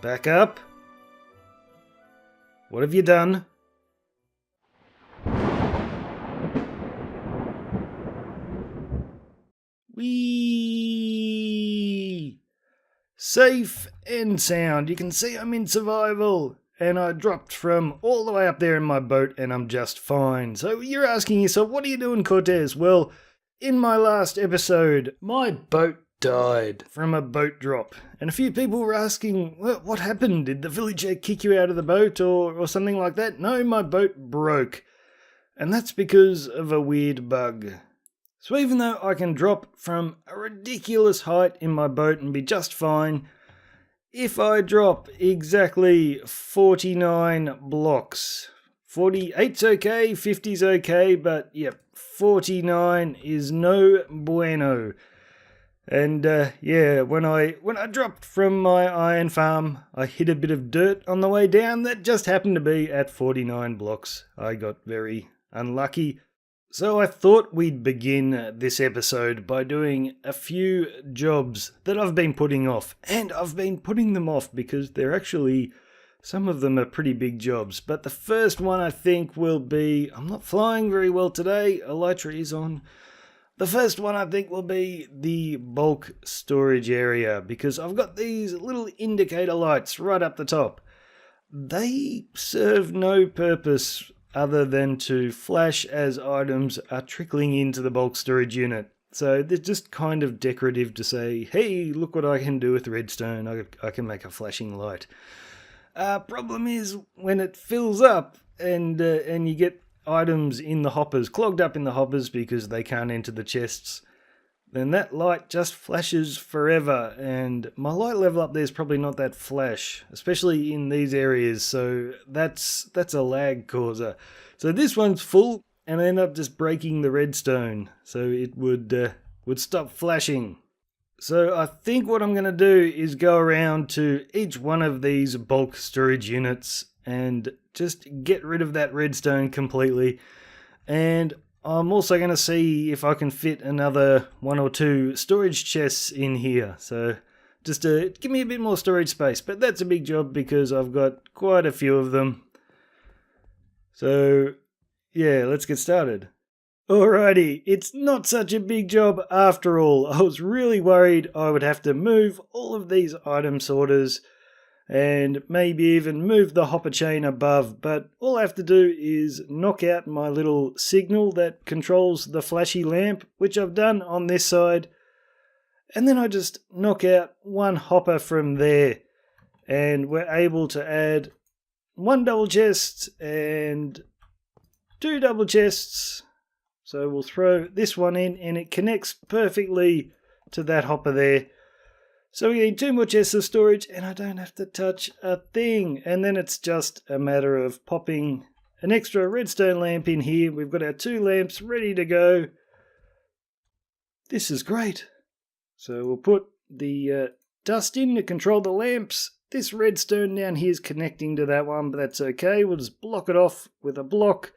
Back up. What have you done? Whee! Safe and sound. You can see I'm in survival. And I dropped from all the way up there in my boat and I'm just fine. So you're asking yourself, what are you doing, Cortez? Well, in my last episode, my boat died from a boat drop. And a few people were asking, what happened? Did the villager kick you out of the boat or something like that? No, my boat broke. And that's because of a weird bug. So even though I can drop from a ridiculous height in my boat and be just fine, if I drop exactly 49 blocks, 48's okay, 50's okay, but yep, 49 is no bueno. And when I dropped from my iron farm, I hit a bit of dirt on the way down that just happened to be at 49 blocks. I got very unlucky. So I thought we'd begin this episode by doing a few jobs that I've been putting off. And I've been putting them off because they're actually, some of them are pretty big jobs. But the first one I think will be, I'm not flying very well today, elytra is on. The first one I think will be the bulk storage area because I've got these little indicator lights right up the top. They serve no purpose other than to flash as items are trickling into the bulk storage unit. So they're just kind of decorative to say, hey, look what I can do with redstone, I can make a flashing light. Problem is, when it fills up and you get items in the hoppers, clogged up in the hoppers because they can't enter the chests, then that light just flashes forever, and my light level up there is probably not that flash, especially in these areas, so that's a lag causer. So this one's full, and I end up just breaking the redstone, so it would stop flashing. So I think what I'm going to do is go around to each one of these bulk storage units and just get rid of that redstone completely, and I'm also going to see if I can fit another 1 or 2 storage chests in here. So just to give me a bit more storage space. But that's a big job because I've got quite a few of them. So yeah, let's get started. Alrighty, it's not such a big job after all. I was really worried I would have to move all of these item sorters and maybe even move the hopper chain above, but all I have to do is knock out my little signal that controls the flashy lamp, which I've done on this side, and then I just knock out one hopper from there, and we're able to add 1 double chest and 2 double chests. So we'll throw this one in and it connects perfectly to that hopper there. So we need 2 more chests of storage and I don't have to touch a thing. And then it's just a matter of popping an extra redstone lamp in here. We've got our 2 lamps ready to go. This is great. So we'll put the dust in to control the lamps. This redstone down here is connecting to that one, but that's okay. We'll just block it off with a block.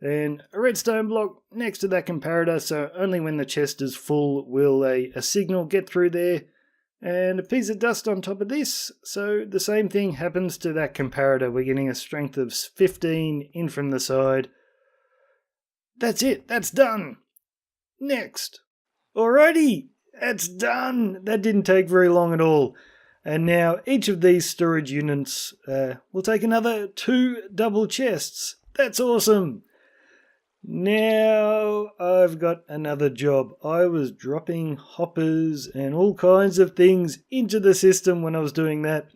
And a redstone block next to that comparator, so only when the chest is full will a signal get through there. And a piece of dust on top of this, so the same thing happens to that comparator. We're getting a strength of 15 in from the side. That's it, that's done. Next. Alrighty, that's done. That didn't take very long at all. And now each of these storage units will take another 2 double chests. That's awesome. Now I've got another job. I was dropping hoppers and all kinds of things into the system when I was doing that.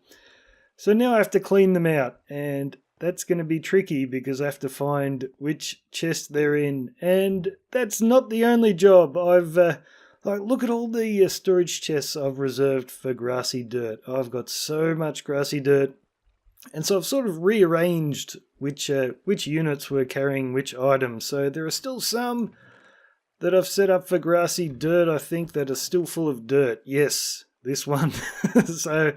So now I have to clean them out, and that's going to be tricky because I have to find which chest they're in. And that's not the only job. Look at all the storage chests I've reserved for grassy dirt. I've got so much grassy dirt. And so I've sort of rearranged which units were carrying which items. So there are still some that I've set up for grassy dirt, I think, that are still full of dirt. Yes, this one. So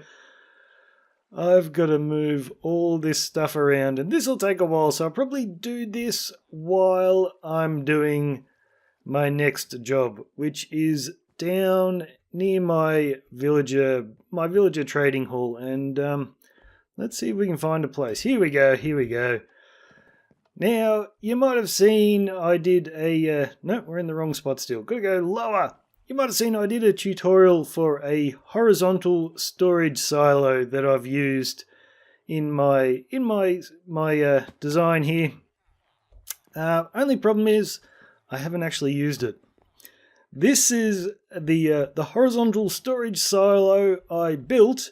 I've got to move all this stuff around, and this will take a while. So I'll probably do this while I'm doing my next job, which is down near my villager trading hall, and let's see if we can find a place. Here we go. Now, you might have seen I did a... no, we're in the wrong spot still. Gotta go lower. You might have seen I did a tutorial for a horizontal storage silo that I've used in my design here. Only problem is I haven't actually used it. This is the horizontal storage silo I built,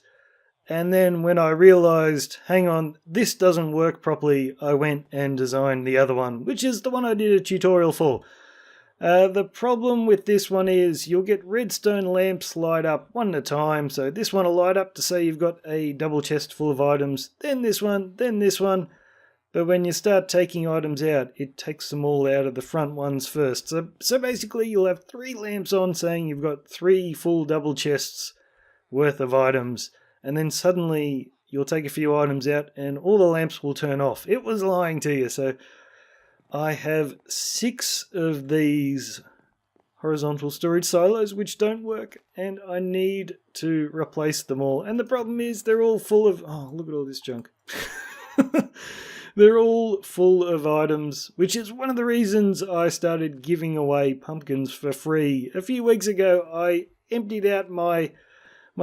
and then when I realized, hang on, this doesn't work properly, I went and designed the other one, which is the one I did a tutorial for. The problem with this one is you'll get redstone lamps light up one at a time. So this one will light up to say you've got a double chest full of items, then this one, then this one. But when you start taking items out, it takes them all out of the front ones first. So basically you'll have 3 lamps on saying you've got 3 full double chests worth of items. And then suddenly you'll take a few items out and all the lamps will turn off. It was lying to you. So I have 6 of these horizontal storage silos which don't work, and I need to replace them all. And the problem is they're all full of... oh, look at all this junk. They're all full of items, which is one of the reasons I started giving away pumpkins for free. A few weeks ago, I emptied out my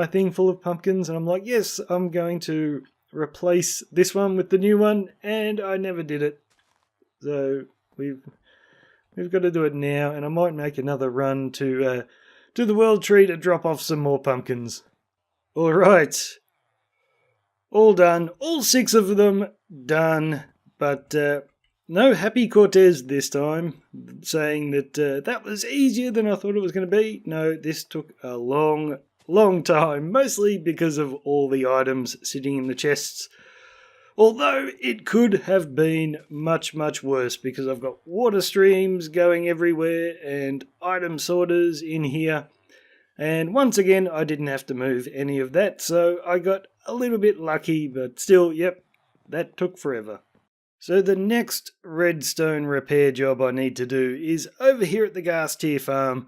thing full of pumpkins, and I'm like, yes, I'm going to replace this one with the new one, and I never did it. So we've got to do it now, and I might make another run to the World Tree to drop off some more pumpkins. All right, all done, all 6 of them done, but no happy Cortez this time, saying that that was easier than I thought it was going to be. No, this took a long time, mostly because of all the items sitting in the chests. Although it could have been much worse, because I've got water streams going everywhere and item sorters in here. And once again, I didn't have to move any of that, so I got a little bit lucky, but still, yep, that took forever. So the next redstone repair job I need to do is over here at the gas tier farm.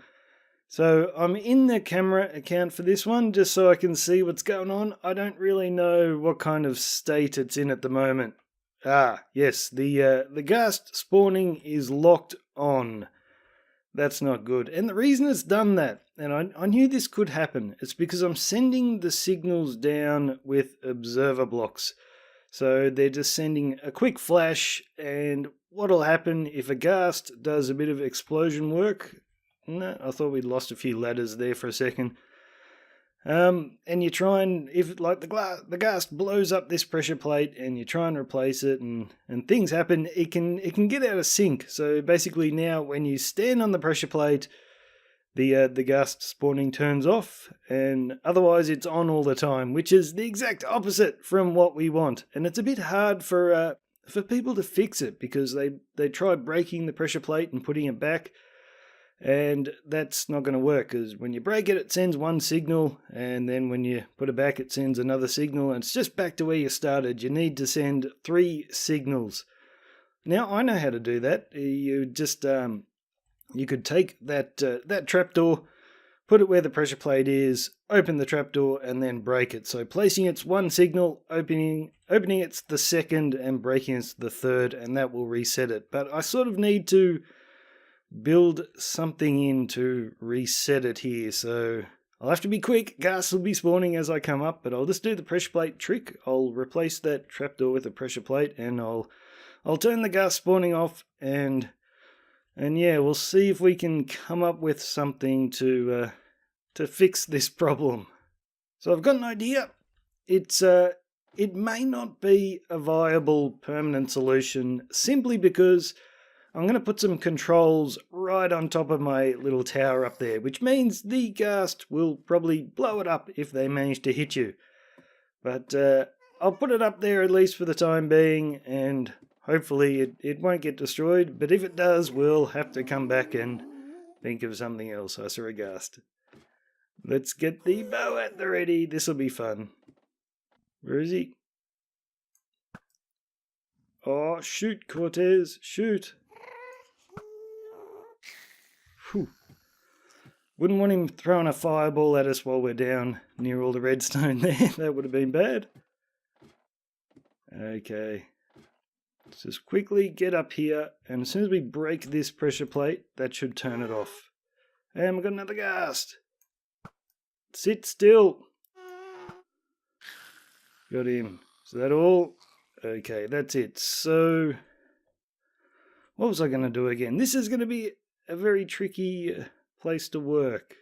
So I'm in the camera account for this one, just so I can see what's going on. I don't really know what kind of state it's in at the moment. Ah, yes, the ghast spawning is locked on. That's not good. And the reason it's done that, and I knew this could happen, it's because I'm sending the signals down with observer blocks. So they're just sending a quick flash, and what'll happen if a ghast does a bit of explosion work... no, I thought we'd lost a few ladders there for a second. And you try and, if like the ghast blows up this pressure plate and you try and replace it and things happen, it can get out of sync. So basically now when you stand on the pressure plate, the ghast spawning turns off, and otherwise it's on all the time, which is the exact opposite from what we want. And it's a bit hard for people to fix it, because they try breaking the pressure plate and putting it back. And that's not going to work, because when you break it, it sends one signal, and then when you put it back, it sends another signal, and it's just back to where you started. You need to send 3 signals. Now, I know how to do that. You just, you could take that trapdoor, put it where the pressure plate is, open the trapdoor, and then break it. So placing it's 1 signal, opening it's the second, and breaking it's the third, and that will reset it. But I sort of need to build something in to reset it here, so I'll have to be quick. Gas will be spawning as I come up, but I'll just do the pressure plate trick. I'll replace that trapdoor with a pressure plate, and I'll turn the gas spawning off, and yeah, we'll see if we can come up with something to fix this problem. So I've got an idea. It may not be a viable permanent solution, simply because I'm going to put some controls right on top of my little tower up there, which means the ghast will probably blow it up if they manage to hit you. But I'll put it up there at least for the time being, and hopefully it won't get destroyed. But if it does, we'll have to come back and think of something else. I saw a ghast. Let's get the bow at the ready. This will be fun. Where is he? Oh, shoot, Cortez, shoot. Whew. Wouldn't want him throwing a fireball at us while we're down near all the redstone there. That would have been bad. Okay. Let's just quickly get up here, and as soon as we break this pressure plate, that should turn it off. And we've got another ghast. Sit still. Got him. Is that all? Okay, that's it. So, what was I going to do again? This is going to be a very tricky place to work.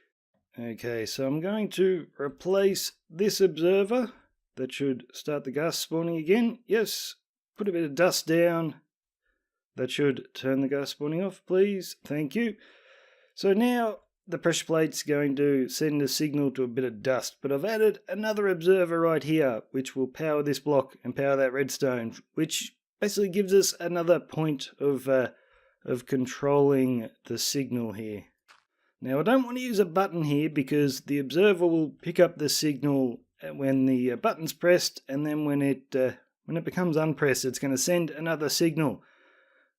Okay, so I'm going to replace this observer. That should start the ghast spawning again. Yes, put a bit of dust down. That should turn the ghast spawning off, please. Thank you. So now the pressure plate's going to send a signal to a bit of dust, but I've added another observer right here, which will power this block and power that redstone, which basically gives us another point of controlling the signal here. Now I don't want to use a button here because the observer will pick up the signal when the button's pressed, and then when it becomes unpressed, it's going to send another signal.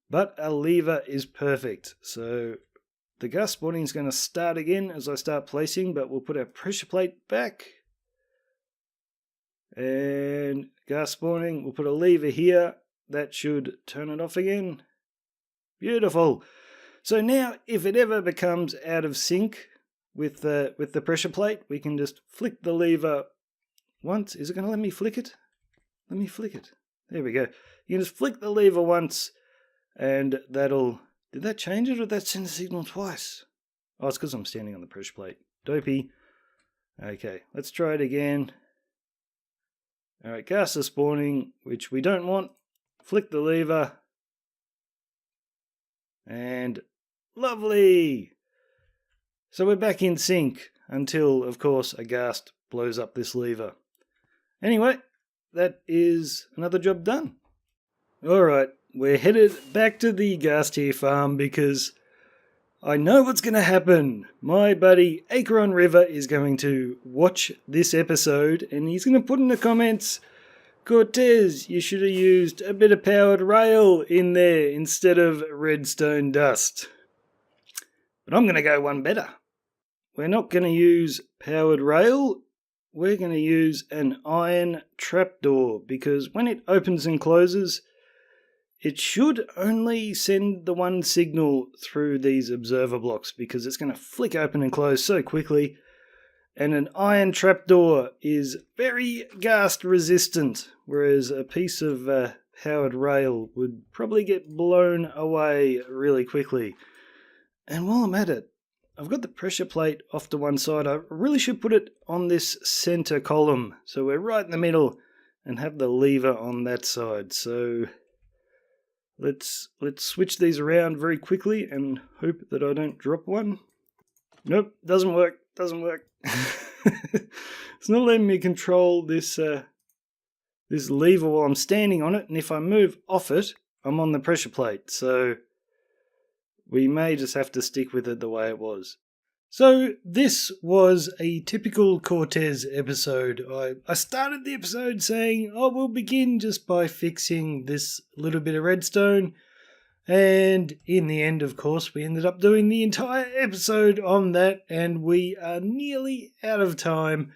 But a lever is perfect. So the ghast spawning is going to start again as I start placing, but we'll put our pressure plate back. And ghast spawning, we'll put a lever here. That should turn it off again. Beautiful. So now, if it ever becomes out of sync with the pressure plate, we can just flick the lever once. Is it going to let me flick it? Let me flick it. There we go. You can just flick the lever once, and that'll... Did that change it, or did that send a signal twice? Oh, it's because I'm standing on the pressure plate. Dopey. Okay, let's try it again. Alright, ghasts are spawning, which we don't want. Flick the lever. And lovely! So we're back in sync until, of course, a ghast blows up this lever. Anyway, that is another job done. Alright, we're headed back to the Ghastier farm because I know what's going to happen. My buddy Acheron River is going to watch this episode and he's going to put in the comments, Cortez, you should have used a bit of powered rail in there instead of redstone dust. But I'm going to go one better. We're not going to use powered rail. We're going to use an iron trapdoor because when it opens and closes, it should only send the one signal through these observer blocks because it's going to flick open and close so quickly. And an iron trapdoor is very ghast resistant, whereas a piece of powered rail would probably get blown away really quickly. And while I'm at it, I've got the pressure plate off to one side. I really should put it on this center column, so we're right in the middle, and have the lever on that side. So let's switch these around very quickly and hope that I don't drop one. Nope, doesn't work. Doesn't work. It's not letting me control this this lever while I'm standing on it, and if I move off it, I'm on the pressure plate. So we may just have to stick with it the way it was. So this was a typical Cortez episode. I started the episode saying, oh, we'll begin just by fixing this little bit of redstone. And in the end, of course, we ended up doing the entire episode on that, and we are nearly out of time.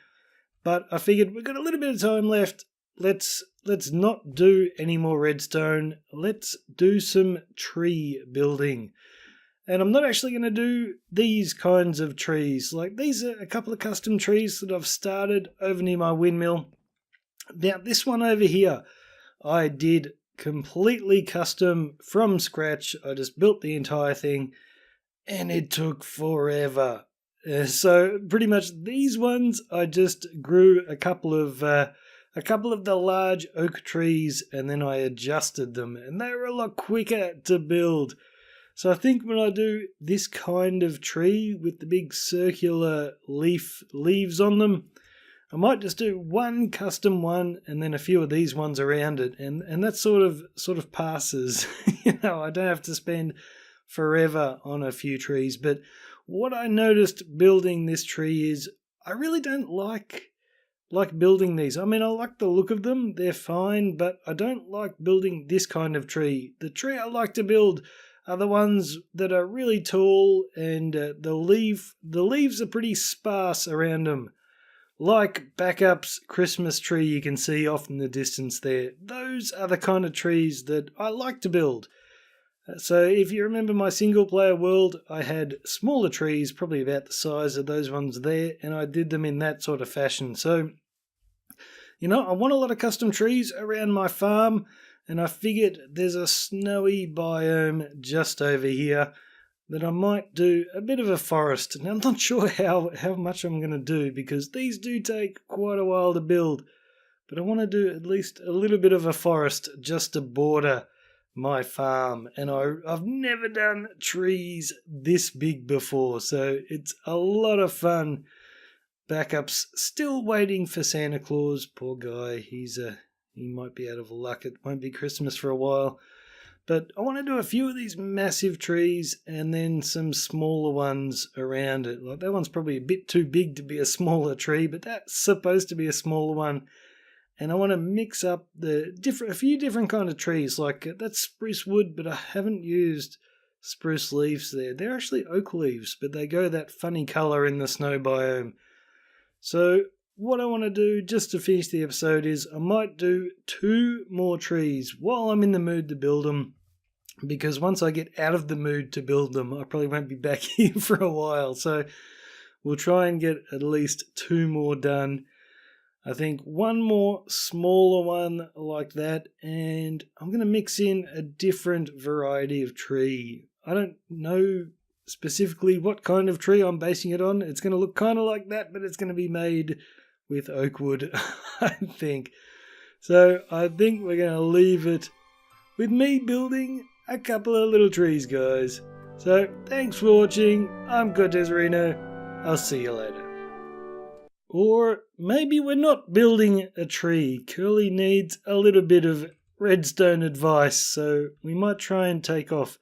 But I figured we've got a little bit of time left. Let's not do any more redstone. Let's do some tree building. And I'm not actually going to do these kinds of trees. Like, these are a couple of custom trees that I've started over near my windmill. Now, this one over here, I did completely custom from scratch. I just built the entire thing, and it took forever. So pretty much these ones, I just grew a couple of the large oak trees, and then I adjusted them, and they were a lot quicker to build. So I think when I do this kind of tree with the big circular leaves on them, I might just do one custom one and then a few of these ones around it, and that sort of passes. I don't have to spend forever on a few trees. But what I noticed building this tree is I really don't like building these. I mean, I like the look of them, they're fine, but I don't like building this kind of tree. The tree I like to build are the ones that are really tall and the leaves are pretty sparse around them. Like Backup's Christmas tree you can see off in the distance there. Those are the kind of trees that I like to build. So if you remember my single player world, I had smaller trees, probably about the size of those ones there, and I did them in that sort of fashion. So, I want a lot of custom trees around my farm, and I figured there's a snowy biome just over here that I might do a bit of a forest. Now, I'm not sure how much I'm going to do, because these do take quite a while to build, but I want to do at least a little bit of a forest just to border my farm, and I've never done trees this big before, so it's a lot of fun. Backup's still waiting for Santa Claus. Poor guy, he might be out of luck. It won't be Christmas for a while, but I want to do a few of these massive trees and then some smaller ones around it. Like that one's probably a bit too big to be a smaller tree, but that's supposed to be a smaller one. And I want to mix up a few different kind of trees. Like that's spruce wood, but I haven't used spruce leaves there. They're actually oak leaves, but they go that funny color in the snow biome. So what I want to do just to finish the episode is I might do 2 more trees while I'm in the mood to build them. Because once I get out of the mood to build them, I probably won't be back here for a while. So we'll try and get at least 2 more done. I think 1 more smaller one like that, and I'm going to mix in a different variety of tree. I don't know specifically what kind of tree I'm basing it on. It's going to look kind of like that, but it's going to be made with oak wood, I think. So I think we're going to leave it with me building a couple of little trees, guys. So thanks for watching. I'm Cortezerino. I'll see you later. Or maybe we're not building a tree. Curly needs a little bit of redstone advice, so we might try and take off.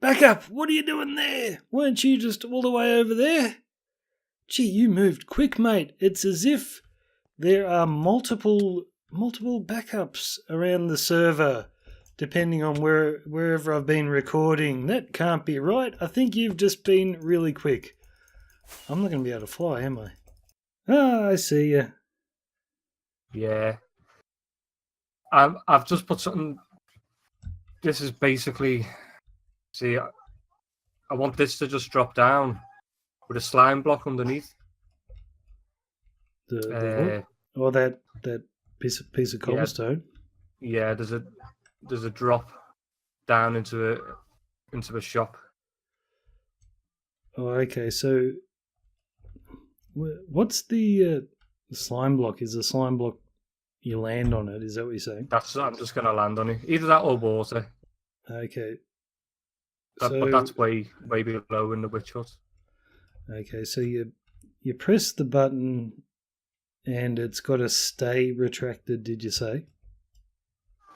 Back up! What are you doing there? Weren't you just all the way over there? Gee, you moved quick, mate. It's as if there are multiple backups around the server, depending on wherever I've been recording. That can't be right. I think you've just been really quick. I'm not going to be able to fly, am I? Ah, I see you. Yeah. I've just put something... This is basically... See, I want this to just drop down with a slime block underneath. The what? Oh, that piece of cobblestone? Yeah, there's a drop down into a shop. Oh, okay. So... What's the slime block? Is the slime block you land on it? Is that what you're saying? I'm just going to land on it. Either that or water. Okay. But that's way below in the witch hut. Okay, so you press the button and it's got to stay retracted, did you say?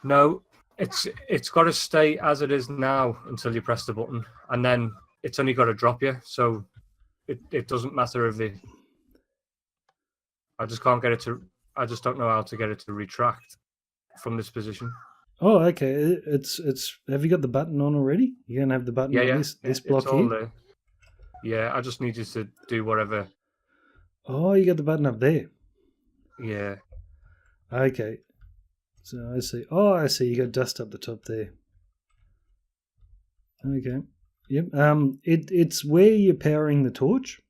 No, it's got to stay as it is now until you press the button. And then it's only got to drop you. So it doesn't matter if it... I just can't get it to... I just don't know how to get it to retract from this position. Oh, okay. It's. Have you got the button on already? You're going to have the button on this block it's here? all there. Yeah, I just need you to do whatever. Oh, you got the button up there? Yeah. Okay. So I see. Oh, I see. You got dust up the top there. Okay. Yep. It's where you're powering the torch.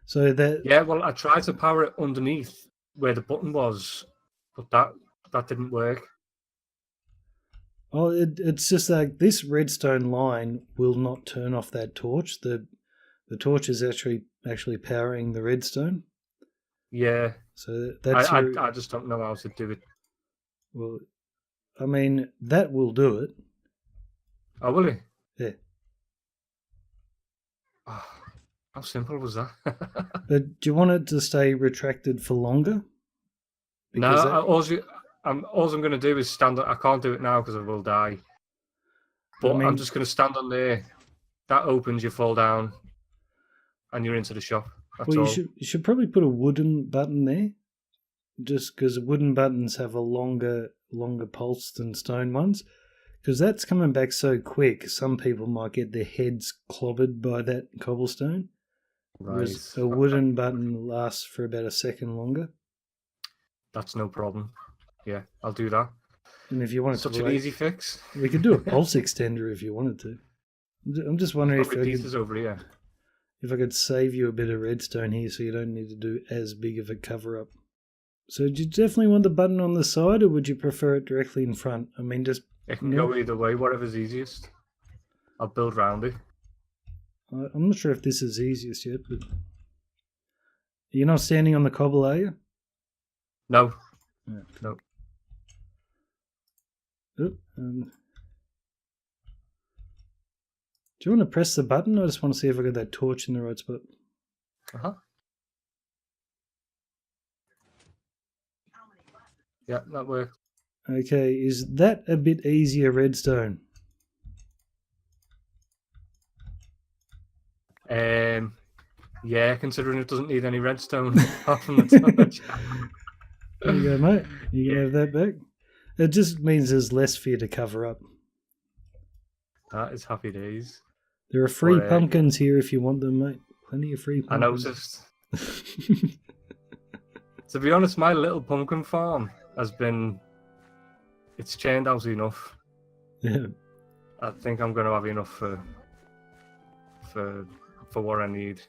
So that... Yeah, well, I tried to power it underneath where the button was, but that didn't work. Oh, it's just like this redstone line will not turn off that torch. The torch is actually powering the redstone. Yeah. So that's... I just don't know how to do it. Well, I mean, that will do it. Oh, will it? Yeah. Oh, how simple was that? But do you want it to stay retracted for longer? Because all I'm going to do is stand on... I can't do it now because I will die. But I'm just going to stand on there. That opens, you fall down, and you're into the shop. That's all. You should probably put a wooden button there. Just because wooden buttons have a longer pulse than stone ones. Because that's coming back so quick, some people might get their heads clobbered by that cobblestone. Whereas Right. a wooden button lasts for about a second longer. That's no problem. Yeah, I'll do that. And if you wanted Such to, an easy fix. we could do a pulse extender if you wanted to. I'm just wondering Got repeaters over here. if I could save you a bit of redstone here so you don't need to do as big of a cover up. So do you definitely want the button on the side or would you prefer it directly in front? I mean, just... It can go either way, whatever's easiest. I'll build round it. I'm not sure if this is easiest yet, but... You're not standing on the cobble, are you? No. Yeah. No. Oh, do you want to press the button? I just want to see if I got that torch in the right spot. Uh-huh. Yeah, that worked. Okay, is that a bit easier, redstone? Yeah, considering it doesn't need any redstone apart from the torch. There you go, mate. You can have that back. It just means there's less for you to cover up. That is happy days. There are free pumpkins here if you want them, mate. Plenty of free I pumpkins. noticed. To be honest, my little pumpkin farm has been... It's churned out enough. Yeah. I think I'm going to have enough for what I need.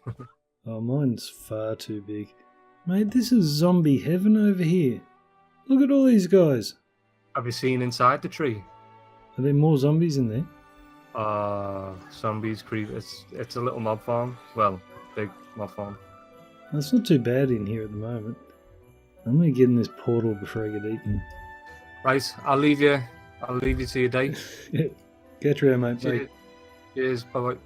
Oh, mine's far too big. Mate, this is zombie heaven over here. Look at all these guys. Have you seen inside the tree? Are there more zombies in there? Zombies, creepers. It's a little mob farm. Well, big mob farm. It's not too bad in here at the moment. I'm going to get in this portal before I get eaten. Right, I'll leave you to your day. Get around, mate. Bye. Cheers. Bye-bye.